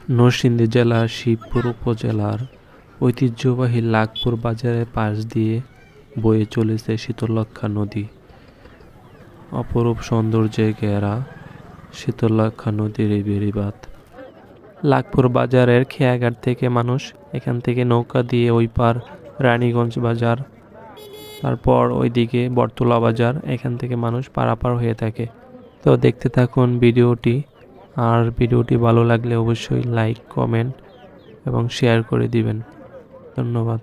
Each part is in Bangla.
নরসিংদী জেলার শিবপুর উপজেলার ঐতিহ্যবাহী লাকপুর বাজারের পাশ দিয়ে বয়ে চলেছে শীতলক্ষ্যা নদী। অপরূপ সৌন্দর্যে ঘেরা শীতলক্ষ্যা নদীর এই বেড়িবাঁধ। লাকপুর বাজারের খেয়াঘাট থেকে মানুষ এখান থেকে নৌকা দিয়ে ওই পার রানীগঞ্জ বাজার, তারপর ওইদিকে বটতলা বাজার, এখান থেকে মানুষ পারাপার হয়ে থাকে। তো দেখতে থাকুন ভিডিওটি, আর ভিডিওটি ভালো লাগলে অবশ্যই লাইক, কমেন্ট এবং শেয়ার করে দিবেন। ধন্যবাদ।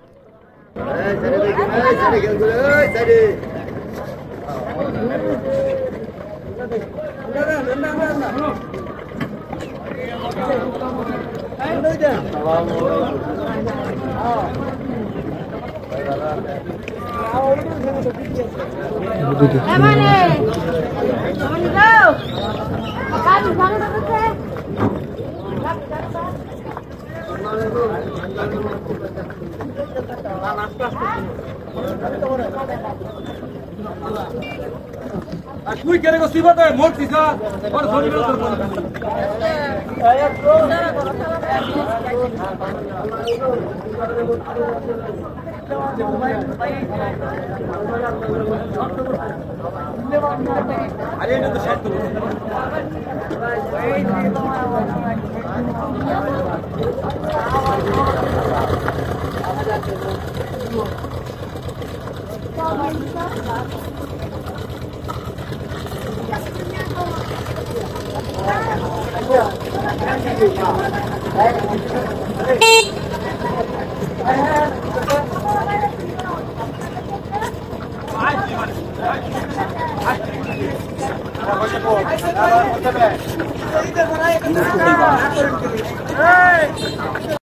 তুই কেন সিবা তো মোট সিসা আর ধরি না আরে এটা তো শর্ত